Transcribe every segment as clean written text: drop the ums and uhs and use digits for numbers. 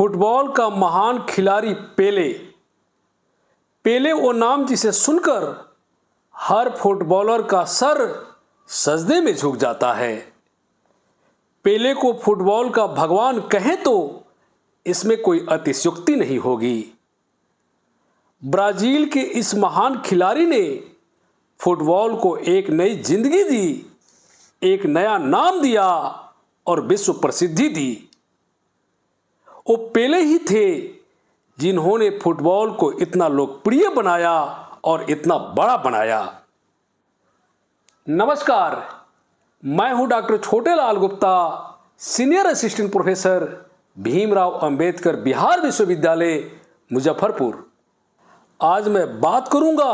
Football का महान खिलाड़ी पेले। पेले वो नाम जिसे सुनकर हर फुटबॉलर का सर सजदे में झुक जाता है। पेले को फुटबॉल का भगवान कहें तो इसमें कोई अतिशयोक्ति नहीं होगी। ब्राजील के इस महान खिलाड़ी ने फुटबॉल को एक नई जिंदगी दी, एक नया नाम दिया और विश्व प्रसिद्धि दी। वो पेले ही थे जिन्होंने फुटबॉल को इतना लोकप्रिय बनाया और इतना बड़ा बनाया। नमस्कार, मैं हूं doctor Chhotelal Gupta, senior assistant professor, Bhimrao Ambedkar Bihar विश्वविद्यालय, मुजफ्फरपुर। आज मैं बात करूंगा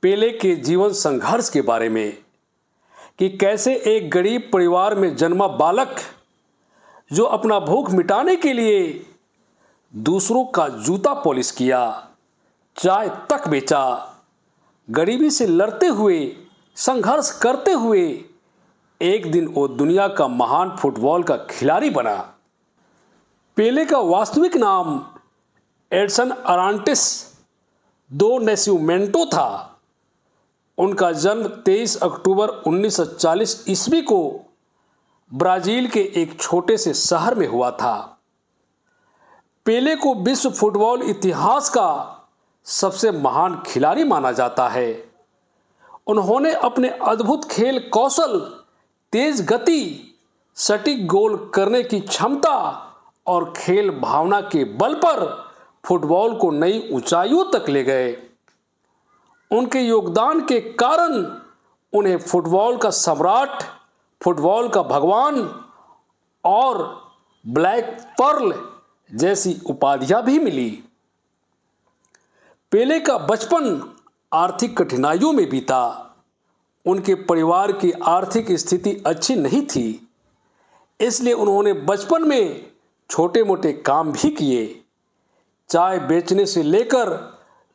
पेले के जीवन संघर्ष के बारे में कि कैसे एक गरीब परिवार में जन्मा बालक जो अपना भूख मिटाने के लिए दूसरों का जूता पॉलिश किया, चाय तक बेचा, गरीबी से लड़ते हुए, संघर्ष करते हुए एक दिन वो दुनिया का महान फुटबॉल का खिलाड़ी बना। पेले का वास्तविक नाम एडसन अरांटिस दो नैस्यूमेंटो था। उनका जन्म 23 अक्टूबर 1940 ईस्वी को ब्राजील के एक छोटे से शहर में हुआ था। पेले को विश्व फुटबॉल इतिहास का सबसे महान खिलाड़ी माना जाता है। उन्होंने अपने अद्भुत खेल कौशल, तेज गति, सटीक गोल करने की क्षमता और खेल भावना के बल पर फुटबॉल को नई ऊंचाइयों तक ले गए। उनके योगदान के कारण उन्हें फुटबॉल का सम्राट, फुटबॉल का भगवान और ब्लैक पर्ल जैसी उपाधियां भी मिली। पेले का बचपन आर्थिक कठिनाइयों में बीता। उनके परिवार की आर्थिक स्थिति अच्छी नहीं थी, इसलिए उन्होंने बचपन में छोटे मोटे काम भी किए। चाय बेचने से लेकर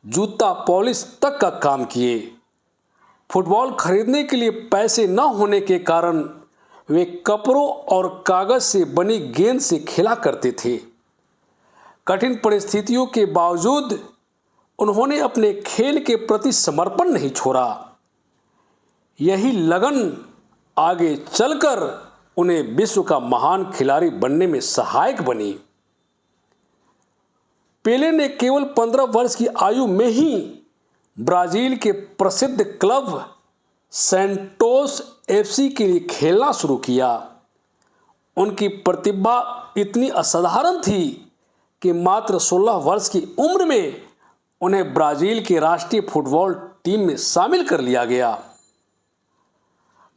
जूता पॉलिश तक का काम किए। फुटबॉल खरीदने के लिए पैसे न होने के कारण वे कपड़ों और कागज से बनी गेंद से खेला करते थे। कठिन परिस्थितियों के बावजूद उन्होंने अपने खेल के प्रति समर्पण नहीं छोड़ा। यही लगन आगे चलकर उन्हें विश्व का महान खिलाड़ी बनने में सहायक बनी। पेले ने केवल 15 वर्ष की आयु में ही ब्राजील के प्रसिद्ध क्लब सैंटोस एफसी के लिए खेलना शुरू किया। उनकी प्रतिभा इतनी असाधारण थी कि मात्र 16 वर्ष की उम्र में उन्हें ब्राजील की राष्ट्रीय फुटबॉल टीम में शामिल कर लिया गया।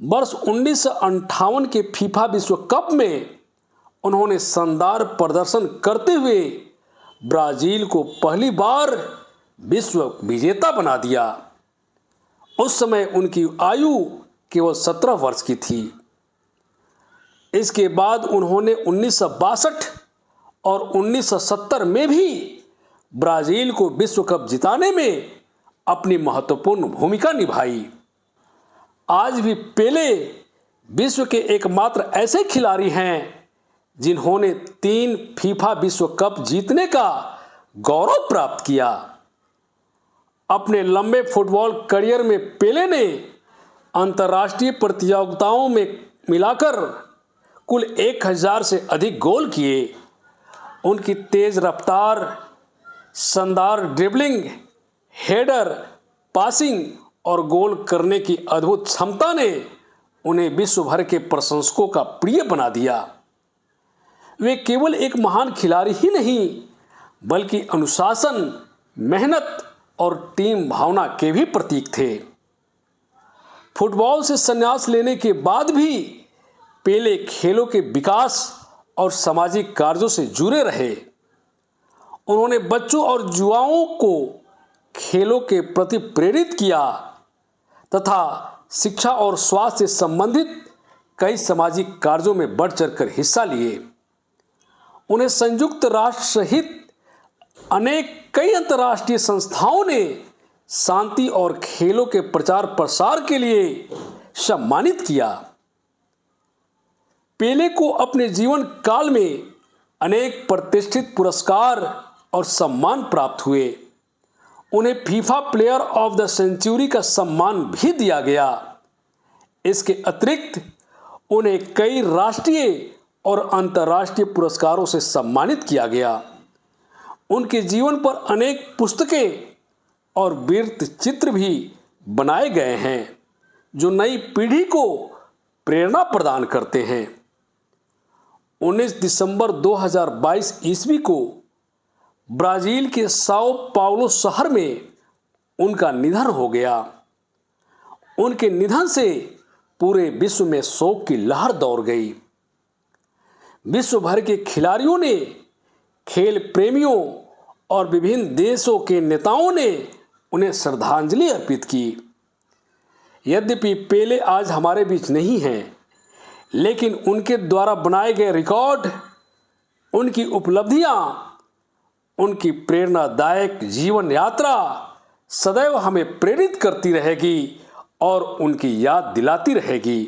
वर्ष 1958 के फीफा विश्व कप में उन्होंने शानदार प्रदर्शन करते हुए ब्राजील को पहली बार विश्व विजेता बना दिया। उस समय उनकी आयु केवल 17 वर्ष की थी। इसके बाद उन्होंने 1962 और 1970 में भी ब्राजील को विश्व कप जिताने में अपनी महत्वपूर्ण भूमिका निभाई। आज भी पेले विश्व के एकमात्र ऐसे खिलाड़ी हैं जिन्होंने 3 फीफा विश्व कप जीतने का गौरव प्राप्त किया। अपने लंबे फुटबॉल करियर में पेले ने अंतर्राष्ट्रीय प्रतियोगिताओं में मिलाकर कुल 1000 से अधिक गोल किए। उनकी तेज रफ्तार, शानदार ड्रिबलिंग, हेडर, पासिंग और गोल करने की अद्भुत क्षमता ने उन्हें विश्व भर के प्रशंसकों का प्रिय बना दिया। वे केवल एक महान खिलाड़ी ही नहीं, बल्कि अनुशासन, मेहनत और टीम भावना के भी प्रतीक थे। फुटबॉल से संन्यास लेने के बाद भी पेले खेलों के विकास और सामाजिक कार्यों से जुड़े रहे। उन्होंने बच्चों और युवाओं को खेलों के प्रति प्रेरित किया तथा शिक्षा और स्वास्थ्य से संबंधित कई सामाजिक कार्यों में बढ़ चढ़कर हिस्सा लिए। उन्हें संयुक्त राष्ट्र सहित कई अंतर्राष्ट्रीय संस्थाओं ने शांति और खेलों के प्रचार प्रसार के लिए सम्मानित किया। पेले को अपने जीवन काल में अनेक प्रतिष्ठित पुरस्कार और सम्मान प्राप्त हुए। उन्हें FIFA player of the century का सम्मान भी दिया गया। इसके अतिरिक्त उन्हें कई राष्ट्रीय और अंतर्राष्ट्रीय पुरस्कारों से सम्मानित किया गया। उनके जीवन पर अनेक पुस्तकें और वृत्त चित्र भी बनाए गए हैं जो नई पीढ़ी को प्रेरणा प्रदान करते हैं। 19 दिसंबर 2022 ईस्वी को ब्राजील के साओ पाउलो शहर में उनका निधन हो गया। उनके निधन से पूरे विश्व में शोक की लहर दौड़ गई। विश्व भर के खिलाड़ियों ने, खेल प्रेमियों और विभिन्न देशों के नेताओं ने उन्हें श्रद्धांजलि अर्पित की। यद्यपि पेले आज हमारे बीच नहीं हैं, लेकिन उनके द्वारा बनाए गए रिकॉर्ड, उनकी उपलब्धियां, उनकी प्रेरणादायक जीवन यात्रा सदैव हमें प्रेरित करती रहेगी और उनकी याद दिलाती रहेगी।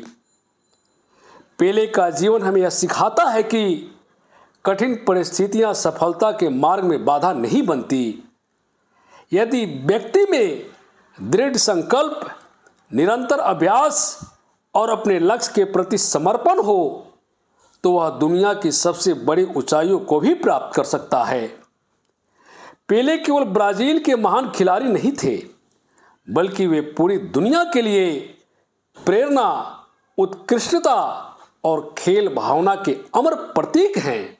पेले का जीवन हमें यह सिखाता है कि कठिन परिस्थितियां सफलता के मार्ग में बाधा नहीं बनती। यदि व्यक्ति में दृढ़ संकल्प, निरंतर अभ्यास और अपने लक्ष्य के प्रति समर्पण हो तो वह दुनिया की सबसे बड़ी ऊंचाइयों को भी प्राप्त कर सकता है। पेले केवल ब्राजील के महान खिलाड़ी नहीं थे, बल्कि वे पूरी दुनिया के लिए प्रेरणा, उत्कृष्टता और खेल भावना के अमर प्रतीक हैं।